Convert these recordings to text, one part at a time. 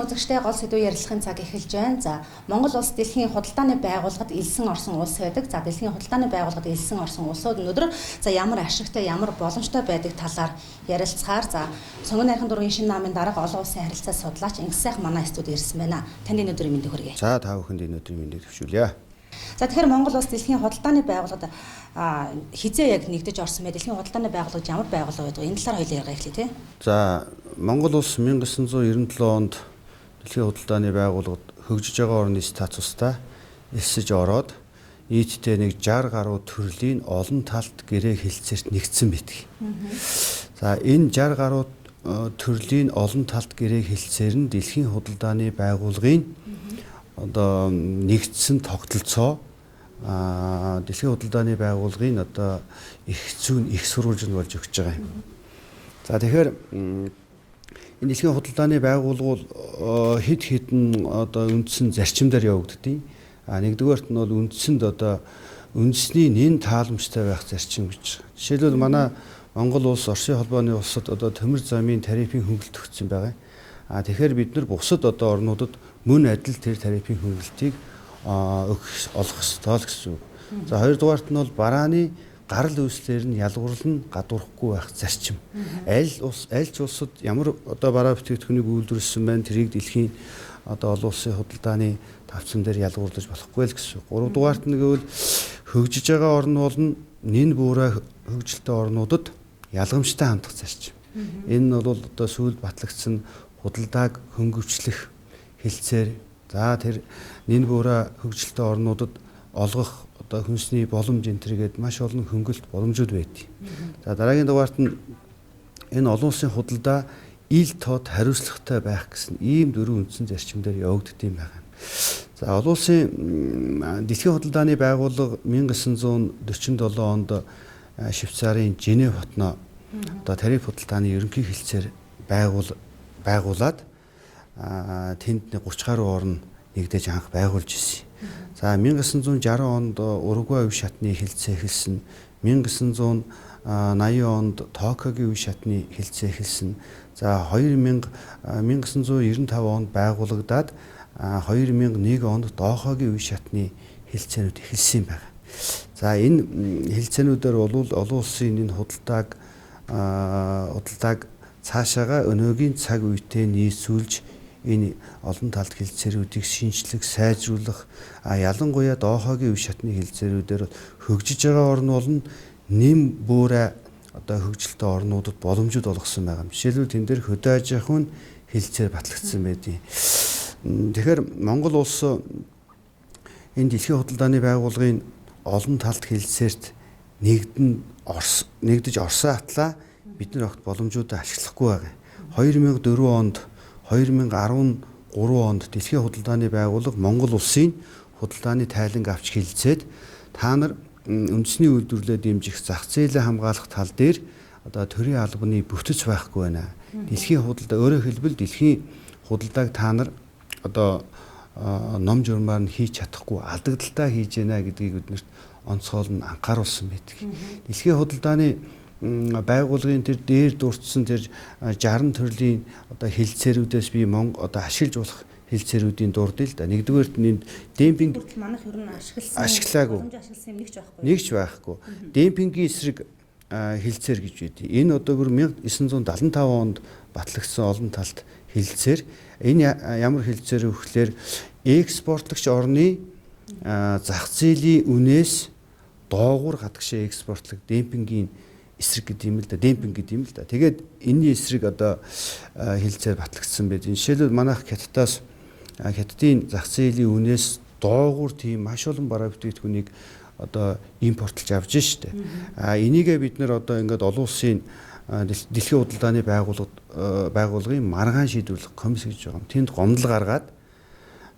үзэгчтэй гол сэдвүү ярилцахын цаг эхэлж байна. За, Монгол улс дэлхийн худалдааны байгууллагад элсэн орсон улс байдаг. За, дэлхийн худалдааны байгууллагад элсэн орсон улсууд өнөөдөр за ямар ашигтай, ямар боломжтой байдаг талаар ярилцахаар за, Сонгон найрхан дургийн шинэ намын дарга олон улсын харилцаа судлаач Ингс сайхан манай студид ирсэн байна. Таны өнөөдрийн мэндийг хүргэе. За, та бүхэнд өнөөдрийн мэндийг төвшүүлье. За, тэгэхээр Монгол улс дэлхийн худалдааны байгууллагад хизээ яг нэгдэж орсон бэ? Дэлхийн худалдааны байгууллагад ямар байгууллага байдаг? Энэ талаар хоёулаа ярих хэлье, тий. За, Монгол улс 1997 онд дэлхийн худалдааны байгууллагад хөгжиж байгаа орны статустай элсэж ороод нийтдээ нэг 60 гаруй төрлийн олон талт гэрээ хэлцээрт нэгдсэн байдаг. За, энэ 60 гаруй төрлийн олон талт гэрээ хэлцээр нь дэлхийн худалдааны байгууллагын одоо нэгдсэн тогтолцоо дэлхийн худалдааны байгууллагын одоо их зүүн их сурвалжинд болж өгч байгаа юм. За, тэгэхээр энэ дэлхийн худалдааны байгууллагууд хэд хэдэн одоо үндсэн зарчимдаар явагддаг. Нэгдүгээрт нь бол үндсэнд одоо үндэсний нэн тааламжтай байх зарчим гэж. Жишээлбэл манай Монгол улс Оросын холбооны улсад одоо төмөр замын тарифын хөнгөлөлт өгсөн байгаа. Тэгэхээр бид нар бусад одоо орнуудад мөн адил тэр тарифын хөнгөлөлтийг олох ёстой л гэсэн үг. За, хоёрдугаарт нь бол барааны гарал үүслэр нь ялгуурлан гадуурхгүй байх зарчим. Аль ч улсад ямар одоо бараа бүтээгдэхүүнийг үйлдвэрлэсэн байна, тэрийг дэлхийн одоо олон улсын худалдааны тавцан дээр ялгуурлаж болохгүй л гэсэн үг. Гуравдугаарт нь гэвэл хөгжиж байгаа орн болно нэн бүрэ хөгжилтэй орнуудад ялгамжтай хандах зарчим. Энэ нь бол одоо сүүлд батлагдсан худалдааг хөнгөвчлөх хэлцээр за тэр нэн бүрэ хөгжилтэй орнуудад олгох одоо хүнсний боломж энэ төргээд маш олон хөнгөлт боломжууд байдаг. За, дараагийн дугаарт нь энэ олон улсын худалдаа ил тод хариуцлагатай байх гэсэн ийм дөрвөн үндсэн зарчимдаар явагддаг юм байна. За, олон улсын дэлхийн худалдааны байгууллага 1947 онд Швейцарын Женев хотно одоо тариф худалдааны ерөнхий хэлцээр байгуулад тэнд 30 гаруй орн нэгдэж анх байгуулж ирсэн. За, 1960 онд Уругвай үе шатны хэлцээ эхэлсэн. 1980 онд Токиогийн үе шатны хэлцээ эхэлсэн. За, 1995 онд байгуулагдаад 2001 онд Дохогийн үе шатны хэлцээнүүд эхэлсэн юм байна. За, энэ хэлцээнүүдээр бол олон улсын энэ худалдааг цаашаага өнөөгийн цаг үетэй нийцүүлж энэ олон талт хэлцээрүүдийг шинжлэх, сайжруулах, ялангуяа Дохогийн үе шатны хэлцээрүүдээр хөгжиж байгаа орн болно нэм бүрэ одоо хөгжилтэй орнуудад боломжууд олгосон байгаа юм. Жишээлбэл тэн дээр хөдөө аж ахуйн хэлцээр батлагдсан байдیں۔ Тэгэхээр Монгол улс энэ дэлхийн худалдааны байгууллагын олон талт хэлцээрт нэгдэж орсон атлаа бид нар огт боломжуудаа ашиглахгүй байгаа. 2004 онд 2013 онд дэлхийн худалдааны байгууллага Монгол улсын худалдааны тайланг авч хэлцээд та нар үндэсний үйлдвэрлэлээ дэмжих зах зээлээ хамгаалах тал дээр одоо төрийн албаны бүтэц байхгүй байна. Дэлхийн худалдаа өөрөөр хэлбэл дэлхийн худалдааг та нар одоо ном журмаар нь хийж чадахгүй алдагдaltaа хийж байна гэдгийг биднэрт онцгойлон анхааруулсан байдаг. Дэлхийн худалдааны байгууллагын тэр дээр дурдсан тэр 60 төрлийн одоо хэлцээрүүдээс би одоо ашиглаж болох хэлцээрүүдийн дурдъя л да. Нэгдүгээрт нь демпинг манайх ер нь ашиглаагүй. Ашигласан юм нэгч байхгүй. Демпингийн эсрэг хэлцээр гэж байдгийг. Энэ одоо 1975 онд батлагдсан олон талт хэлцээр. Энэ ямар хэлцээр вэ гэхээр экспортлагч орны зах зээлийн үнээс доогуур гадагшаа экспортлог демпингийн эсрэг гэдэг юм л да. Демпинг гэдэг юм л да. Тэгээд энэний эсрэг одоо хэлцээр батлагдсан байдаг. Жишээлбэл манайх хятадын зах зээлийн үнээс доогуур тийм маш олон бараа бүтээгдэхүүнийг одоо импортлж авч штэ. Энийгээ бид нэр одоо ингээд олон улсын дэлхийн худалдааны байгууллагын маргаан шийдвэрлэх комисс гэж байгаа юм. Тэнд гомдол гаргаад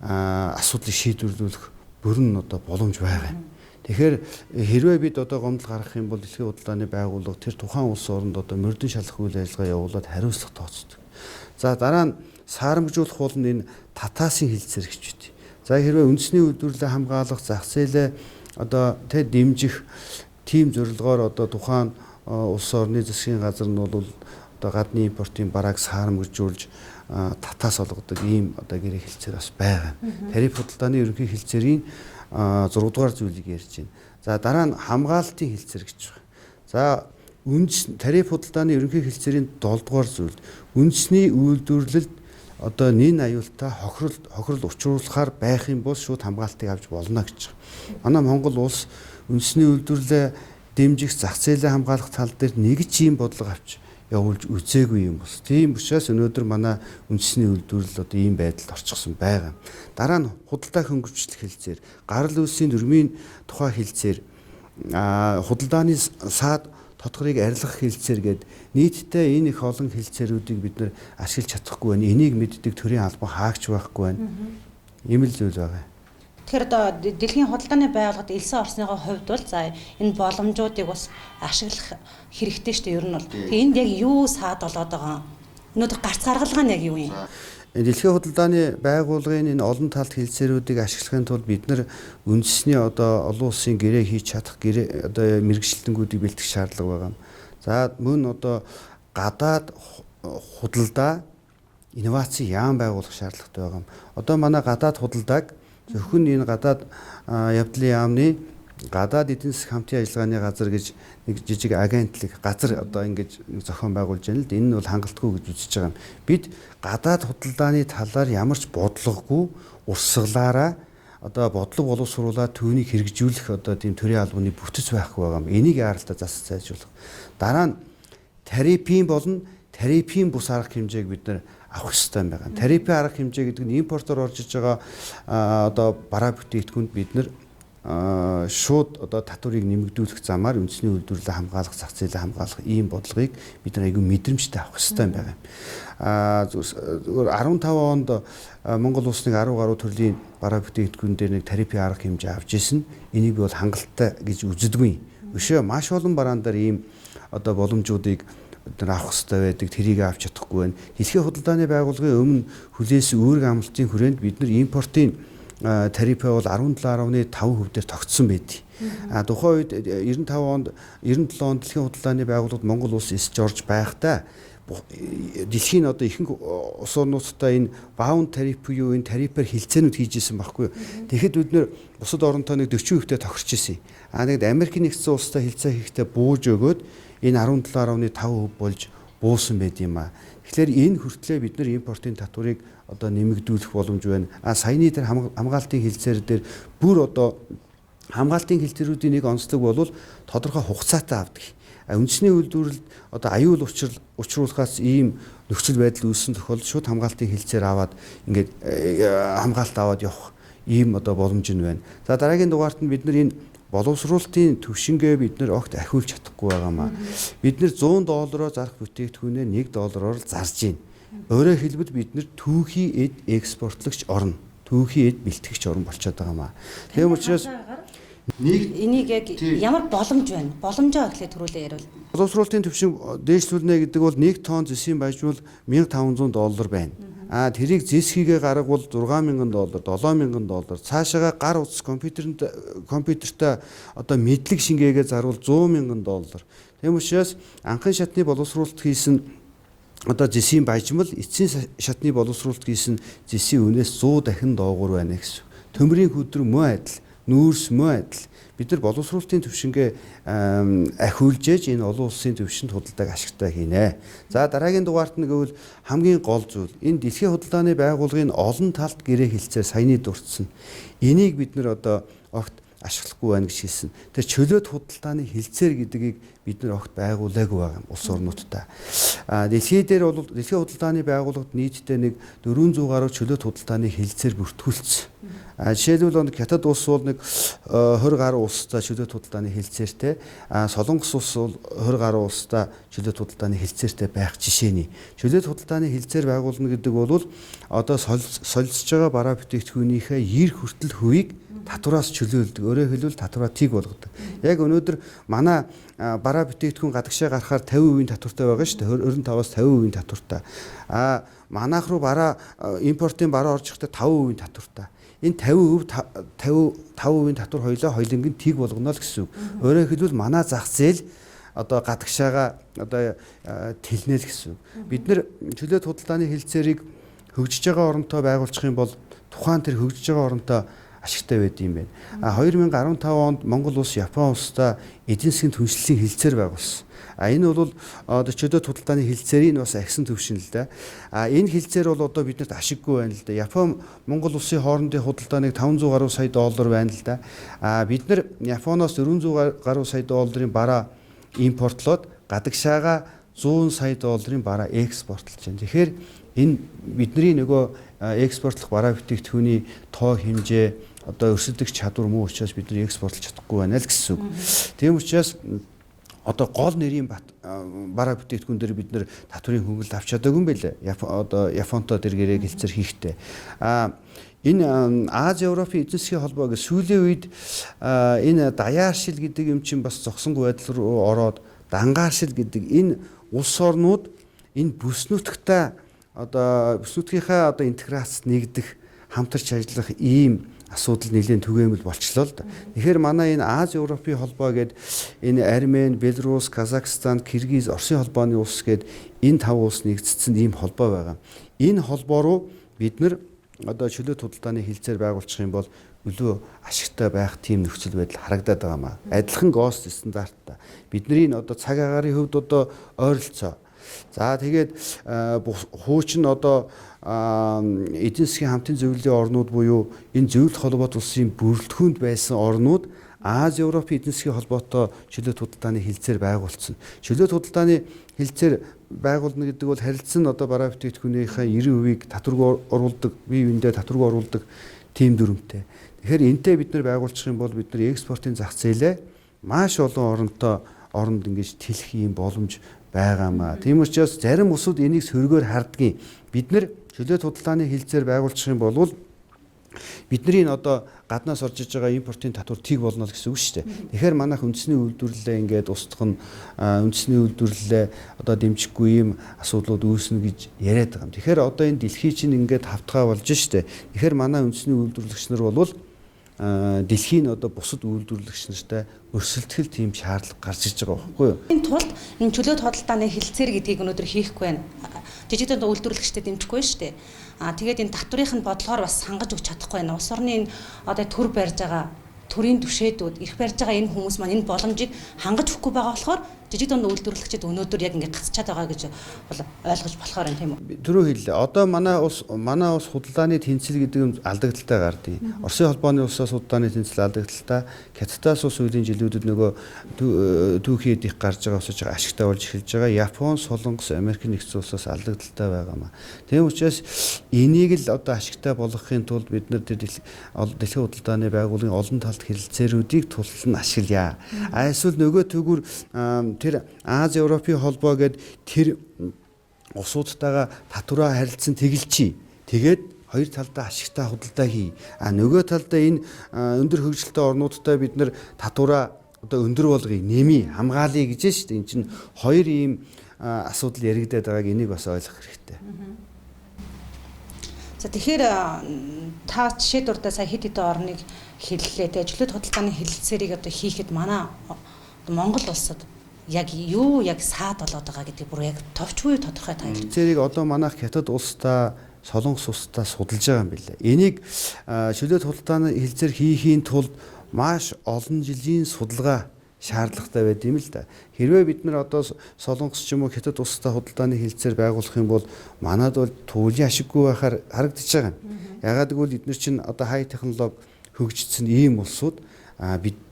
асуудлыг шийдвэрлэх бүрэн одоо боломж байгаа юм. Тэгэхээр хэрвээ бид одоо гомдол гаргах юм бол дэлхийн худалдааны байгууллага тэр тухайн улс оронд одоо мөрдөн шалах үйл ажиллагаа явуулаад хариуцлага тооцдог. За, дараа нь саарамжуулах бол энэ татаасын хэлцээр гэж үтэй. За, хэрвээ үндэсний үйлдвэрлэлээ хамгаалах, зах зээлээ одоо дэмжих тийм зорилгоор одоо тухайн улс орны засгийн газар нь бол одоо гадны импортын барааг саарамжуулж татаас олгодог ийм одоо гэрээ хэлцээр бас байгаа. Тариф худалдааны ерөнхий хэлцээрийн 6 дугаар зүйлийг ярьж байна. За дараа нь хамгаалтын хэлцээр гэж байна. За тариф худалдааны ерөнхий хэлцээрийн 7 дугаар зүйл үндэсний үйлдвэрлэлд одоо нэн аюултай хохирол учруулахаар байх юм бол шууд хамгаалтыг авч болно гэж байна. Манай Монгол улс үндэсний үйлдвэрлэлээ дэмжих зах зээлээ хамгаалах тал дээр нэг ч ийм бодлого авч явуулж үзээгүй юм бол. Тийм учраас өнөөдөр манай үндэсний үйлдвэрлэл одоо ийм байдалд орчихсон байгаа. Дараа нь худалдаа хөнгөвчлөх хэлцээр, гарал үүслийн дүрмийн тухай хэлцээр, худалдааны саад тодорхойлыг арилгах хэлцээр гээд нийтдээ энэ их олон хэлцээрүүдийг бид нар ашиглаж чадахгүй байна. Энийг мэддэг төрийн албан хаагч байхгүй байна. Ийм л зүйл байгаа. Тэгэхээр одоо дэлхийн худалдааны байгууллагад элсэн орсныхоо хувьд бол за энэ боломжуудыг бас ашиглах хэрэгтэй шүү дээ ер нь бол. Тэгээ энд яг юу саад болоод байгаа юм? Өнөөдөр гарц гаргалгаа нь яг юу юм? Дэлхийн худалдааны байгууллагын энэ олон талт хэлцээрүүдийг ашиглахын тулд бид нар үндэсний одоо олон улсын гэрээ хийж чадах гэрээ одоо мэргэжилтэнгүүдийг бэлтгэх шаардлага байгаа юм. За мөн одоо гадаад худалдаа инноваци яам байгуулах шаардлагатай байгаа юм. Одоо манай гадаад худалдааг зөвхөн энэ гадаад явдлын яамны гадаад эдийн засгийн хамтын ажиллагааны газар гэж нэг жижиг агентлаг газар одоо ингэж зохион байгуулж байна л да. Энэ нь бол хангалтгүй гэж үзэж байгаа юм. Бид гадаад худалдааны талаар ямар ч бодлогогүй урсгалаараа одоо бодлого боловсруулаад түүнийг хэрэгжүүлэх одоо тийм төрийн албаны бүтэц байхгүй байгаа юм. Энийг яаралтай засаж сайжруулах. Дараа нь тарифын болон тарифын бус арга хэмжээг бид нар авах хэрэгтэй юм байна. Тарифын арга хэмжээ гэдэг нь импортоор орж иж байгаа одоо бараа бүтээгдэхүүнд бид нар шууд одоо татварыг нэмэгдүүлэх замаар үндэсний үйлдвэрлэлээ хамгаалах, зах зээлээ хамгаалах ийм бодлогыг бид нар айгүй мэдрэмжтэй авах хэрэгтэй юм байна. 15 онд Монгол улсны 10 гаруй төрлийн бараа бүтээгдэхүүн дээр нэг тарифын арга хэмжээ авч ирсэн. Энийг би бол хангалттай гэж үздэггүй. Өшөө маш олон бараан дээр ийм одоо боломжуудыг бид нар авах хэрэгтэй байдаг, тэрийг авч чадахгүй байна. Дэлхийн худалдааны байгууллагын өмнө хүлээс үүрэг амлалтын хүрээнд бид нар импортын тарифаа бол 17.5% дээр тогтсон байдаг. Тухайн үед 97 онд дэлхийн худалдааны байгууллагад Монгол улс эсж орж байхдаа дэлхийн одоо ихэнх улс орнуудтай энэ баун тариф буюу энэ тарифаар хилцээнүүд хийж исэн байхгүй юу. Тэгэхэд бид нэр бусад оронтой нэг 40%-тэй тохирч исэн. Нэгд Америкийн нэгдсэн улстай хилцээ хийхдээ бууж өгөөд энэ 17.5% болж буусан байд юм а. Тэгэхээр энэ хүртлээр бид нар импортын татварыг одоо нэмэгдүүлэх боломж байна. Саяны дээр хамгаалтын хэлцээр дээр бүр одоо хамгаалтын хэлцээрүүдийн нэг онцлог бол тодорхой хугацаатай авдаг. Үндэсний үйлдвэрлэлд одоо аюул учруулахаас ийм нөхцөл байдал үүссэн тохиолдолд шууд хамгаалтын хэлцээр аваад ингээд хамгаалт аваад явах ийм одоо боломж нь байна. За дараагийн дугаарт нь бид нар энэ боловсруулалтын төвшингээ бид нар огт ахиулж чадахгүй байгаамаа. Бид нар $100 зарах бүтээгдэхүүнээ $1 зарж байна. Өөрөөр хэлбэл бид нар түүхий эд экспортлагч орно. Түүхий эд бэлтгэгч орн болчиход байгаамаа. Тийм учраас энийг яг ямар боломж байна? Боломжоо гэхлээр түрүүлээ ярил. Боловсруулалтын төвшин дээшлүүлнэ гэдэг бол 1 тонн зэсийн бажвал $1,500 байна. Тэрийг зэс хийгээ гаргавал $6,000, $7,000. Цаашаага гар утас компьютертай одоо мэдлэг шингээгээ зарвал $100,000. Тийм учраас анхан шатны боловсруулалт хийсэн одоо зэсийн бажмал эцсийн шатны боловсруулалт хийсэн зэсийн үнээс 100 дахин доогуур байна гэсэн. Төмрийн хөдөр мөн адил, нүүрс мөн адил. Бид нар боловсруулалтын төвшингээ ахиулж ээж энэ олон улсын төвшөнд худалдааг ашигтай хийнэ. За дараагийн дугаарт нь гэвэл хамгийн гол зүйл энэ дэлхийн худалдааны байгууллагын олон талт гэрээ хэлцээр саяны дурдсан. Энийг бид нар одоо огт ашиглахгүй байна гэж хэлсэн. Тэр чөлөөт худалдааны хэлцээр гэдгийг бид нар огт байгуулаагүй байгаа юм улс орнуудтай. Дэлхийн дээр бол дэлхийн худалдааны байгууллагад нийтдээ нэг 400 гаруй чөлөөт худалдааны хэлцээр бүртгүүлсэн. Жишээлбэл Хятад улс бол нэг 20 гаруй улстай чөлөөт худалдааны хэлцээртэй, Солонгос улс бол 20 гаруй улстай чөлөөт худалдааны хэлцээртэй байх жишээний. Чөлөөт худалдааны хэлцээр байгуулна гэдэг бол одоо солилцож байгаа бараа бүтээгдэхүүнийхээ 90 хүртэл хувийг татвараас чөлөөлдөг. Өөрөөр хэлбэл татвараа тийг болгодог. Яг өнөөдөр манай бараа бүтээгдэхүүн гадагшаа гарахаар 50% татвартай байгаа шүү дээ. 25-аас 50% татвартай. Манайх руу бараа импортын бараа орж ирэхдээ 5% татвартай. Энэ 50% татвар хоёуланг нь тийг болгоно л гэсэн үг. Өөрөөр хэлбэл манай зах зээл одоо гадагшаага одоо тэлнэ л гэсэн үг. Бид нар чөлөөт худалдааны хэлцээрийг хөгжиж байгаа оронтой байгуулчих юм бол тухайн тэр хөгжиж байгаа оронтой ашигтай байд юм байна. 2015 онд Монгол улс Япон улстай эдийн засгийн түншлэлийн хилцээр байгуулсан. Энэ бол одоо чөлөөт худалдааны хилцээрийн бас агсан төвшин л да. Энэ хилцээр бол одоо биднэрт ашиггүй байна л да. Япон Монгол улсын хоорондын худалдааныг 500 гаруй сая доллар байна л да. Бид нар Японоос 400 гаруй сая долларын бараа импортлоод гадагшаага 100 сая долларын бараа экспортлж байна. Тэгэхээр энэ бидний нөгөө экспортлох бараа бүтээгдэхүүний тоо хэмжээ одоо өрсөлдөх чадвар муу учраас бид нар экспортлж чадахгүй байна л гэсэн үг. Тийм учраас одоо гол нэрийн бараа бүтээгдэхүүн дээр бид нар татврын хөнгөлөлт авч чадаагүй юм байлаа. Одоо Японтой тэр гэрээ хилцээр хийхдээ. Энэ Аз Европын эзэн засгийн холбоо гэж сүүлийн үед энэ даяаршил гэдэг юм чинь бас зогсонгүй байдал руу ороод дангааршил гэдэг энэ улс орнууд энэ бүс нутагта одоо бүс нутгийнхаа одоо интеграцид нэгдэх хамтарч ажиллах ийм асуудал нэлээд түгээмэл болчлоо л да. Тэгэхээр манай энэ Аз Европын холбоо гээд энэ Армени, Беларусь, Казахстан, Киргиз, Оросын холбооны улс гээд энэ 5 улс нэгдсэн ийм холбоо байгаа. Энэ холбоо руу бид нар одоо чөлөөт худалдааны хилцээр байгуулчих юм бол илүү ашигтай байх тийм нөхцөл байдал харагдаад байгаа маа. Адилхан ГОСТ стандарттай. Бидний одоо цаг агаарын хувьд одоо ойролцоо. За тэгээд хуучин одоо эдийн засгийн хамтын зөвлөлийн орнууд буюу энэ зөвлөлт холбоот улсын бүрэлдэхүүнд байсан орнууд Аз Европын эдийн засгийн холбоотой чөлөөт худалдааны хилцээр байгуулсан. Чөлөөт худалдааны хилцээр байгуулна гэдэг бол харилцан одоо бараа бүтээгдэхүүнийхээ 90%-ийг татваргүй оруулдаг, бие биендээ татваргүй оруулдаг тийм дүрмтэй. Тэгэхээр энтэй бид нар байгуулчих юм бол бид нар экспортын зах зээлээ маш олон оронд ингэж тэлэх юм боломж байгаамаа. Тийм учраас зарим улсууд энийг сөргөөр хардгийн. Бид нар чөлөөт худалдааны хилцээр байгуулчих юм бол бидний одоо гаднаас орж иж байгаа импортын татвар тийг болно л гэсэн үг шүү дээ. Тэгэхээр манайх үндэсний үйлдвэрлэлээ ингээд устгах нь үндэсний үйлдвэрлэлээ одоо дэмжихгүй юм асуудлууд үүснэ гэж яриад байгаа юм. Тэгэхээр одоо энэ дэлхий чинь ингээд хавтгай болж шүү дээ. Тэгэхээр манай үндэсний үйлдвэрлэгч нар бол дэлхийн одоо бусад үйлдвэрлэгч нартай өрсөлдөхөл тийм шаардлага гарч иж байгаа байхгүй юу? Энэ тулд энэ чөлөөт худалдааны хилцээр гэдгийг өнөөдөр хийхгүй байна. Жижигдэн үйлдвэрлэгчтэй дэмжихгүй шүү дээ. Тэгээд энэ татврынх нь бодлогоор бас хангаж өгч чадахгүй байна. Улс орны энэ одоо төр барьж байгаа төрийн түшээдүүд их барьж байгаа энэ хүмүүс маань энэ боломжийг хангаж өгөхгүй байгаа болохоор жижиг дунд үйлдвэрлэгчид өнөөдөр яг ингэ гацчаад байгаа гэж бол ойлгож болохоор юм тийм үү? Түрүү хэллээ. Одоо манай улс худалдааны тэнцэл гэдэг юм алдагдaltaй гардыг. Оросын холбооны улсаас худалдааны тэнцэл алдагдaltaй. Хятадаас ус үеийн жилүүдэд нөгөө түүхийд их гарч байгаа усаж ашигтай болж эхэлж байгаа. Япон, Солонгос, Америк нэгдсэн улсаас алдагдaltaй байгаамаа. Тийм учраас энийг л одоо ашигтай болгохын тулд бид нар тэр дэлхийн худалдааны байгууллагын олон талт хэлэлцээрүүдийг тулан ашиглая. Эсвэл нөгөө төгөр тэр Аз Европын холбоо гээд тэр усуудтайгаа татвараа харилцан тэгэлчий. Тэгээд хоёр талдаа ашигтай худалдаа хий. Нөгөө талдаа энэ өндөр хөгжилтэй орнуудтай бид нар татвараа одоо өндөр болгоё, нэмий, хамгаалъя гэж шүү дээ. Энд чинь хоёр ийм асуудал яригдаад байгааг энийг бас ойлгох хэрэгтэй. За тэгэхээр та жишээ дурдаа сая хэд хэдэн орныг хэллээ. Тэгээд чөлөөт худалдааны хэлэлцээрийг одоо хийхэд манай Монгол улсад яг юу яг саад болоод байгаа гэдэг бүр яг товч буюу тодорхой тайлбар. Зэрийг одоо манайх Хятад улстай, Солонгос улстай судалж байгаа юм билээ. Энийг чөлөөт худалдааны хэлэлцээр хийхийн тулд маш олон жилийн судалгаа шаардлагатай байд юм л да. Хэрвээ бид нар одоо Солонгос ч юм уу Хятад улстай худалдааны хэлэлцээр байгуулах юм бол манад бол туулийн ашиггүй байхаар харагдаж байгаа юм. Ягаад гэвэл эдгээр чинь одоо хай технологи хөгжсөн ийм улсууд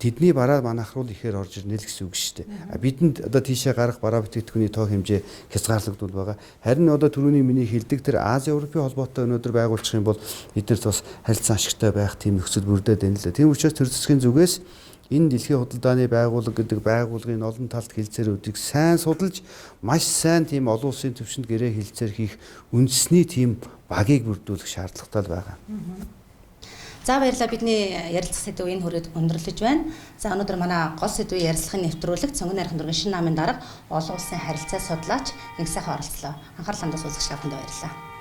тэдний бараа манайх руу ихээр орж ирнэ л гэсэн үг шүү дээ. Бидэнд одоо тийшээ гарах бараа бүтээгдэхүүний тоо хэмжээ хязгаарлагдвал байгаа. Харин одоо түрүүний миний хэлдэг тэр Аз Европын холбоотой өнөөдөр байгуулчих юм бол эднэрт бас харилцан ашигтай байх тийм нөхцөл бүрдээд байна л да. Тийм учраас төр засгийн зүгээс энэ дэлхийн худалдааны байгууллага гэдэг байгууллагын олон талт хэлэлцээрүүдийг сайн судалж маш сайн тийм олон улсын түвшинд гэрээ хэлэлцээр хийх үндэсний тийм багийг бүрдүүлэх шаардлагатай байгаа. За баярлалаа, бидний ярилцах сэдв энэ хүрээд өндөрлөж байна. За өнөөдөр манай гол сэдвийн ярилцлагын нэвтрүүлэг Цөмгөн найрхан дургийн шинэ намын дарга олон улсын харилцаа судлаач Инх сайхан оролцлоо. Анхаарал хандуулсан үзэгч та бүхэнд баярлалаа.